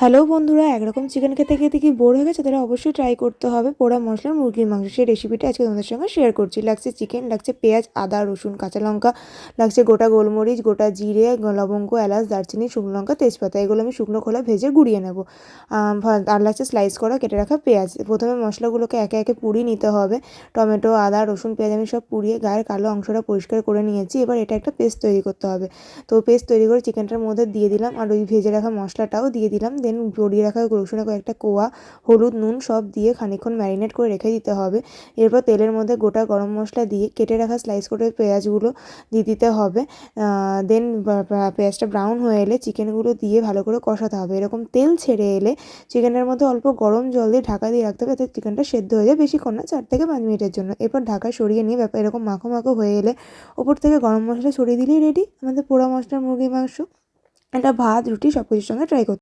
Hello বন্ধুরা, একরকম chicken খেতে খেতে কি বোর হয়ে গেছে? তাহলে অবশ্যই ট্রাই করতে হবে পোড়া মশলার মুরগির মাংস। সেই রেসিপিটা আজকে তোমাদের সঙ্গে শেয়ার করছি। লাগছে চিকেন, লাগছে পেঁয়াজ, আদা, রসুন, কাঁচা লঙ্কা, লাগছে গোটা গোলমরিচ, গোটা জিরে, লবঙ্গ, এলাচ, দারচিনি, শুকনো লঙ্কা, তেজপাতা। এগুলো আমি শুকনো খোলা ভেজে গুঁড়িয়ে নেব। আর লাগছে স্লাইস করা কেটে রাখা পেঁয়াজ। প্রথমে মশলাগুলোকে একে একে পুড়িয়ে নিতে হবে। টমেটো, আদা, রসুন, পেঁয়াজ আমি সব পুড়িয়ে গায়ের কালো অংশটা পরিষ্কার করে নিয়েছি। এবার এটা একটা পেস্ট তৈরি করতে হবে। তো পেস্ট তৈরি করে চিকেনটার মধ্যে দিয়ে দিলাম, আর ওই ভেজে রাখা মশলাটাও দিয়ে দিলাম। দেন গড়িয়ে রাখা রসুনের কয়েকটা কোয়া, হলুদ, নুন সব দিয়ে খানিকক্ষণ ম্যারিনেট করে রেখে দিতে হবে। এরপর তেলের মধ্যে গোটা গরম মশলা দিয়ে কেটে রাখা স্লাইস করে পেঁয়াজগুলো দিয়ে দিতে হবে। দেন পেঁয়াজটা ব্রাউন হয়ে এলে চিকেনগুলো দিয়ে ভালো করে কষাতে হবে। এরকম তেল ছেড়ে এলে চিকেনের মধ্যে অল্প গরম জল দিয়ে ঢাকা দিয়ে রাখতে হবে, যাতে চিকেনটা সেদ্ধ হয়ে যায়, বেশিক্ষণ না, 4 থেকে 5 মিনিটের জন্য। এরপর ঢাকা সরিয়ে নিয়ে ব্যাপার এরকম মাখো মাখো হয়ে এলে ওপর থেকে গরম মশলা ছড়িয়ে দিলেই রেডি আমাদের পোড়া মশলার মুরগির মাংস। এটা ভাত, রুটি সব কিছুর সঙ্গে ট্রাই করতে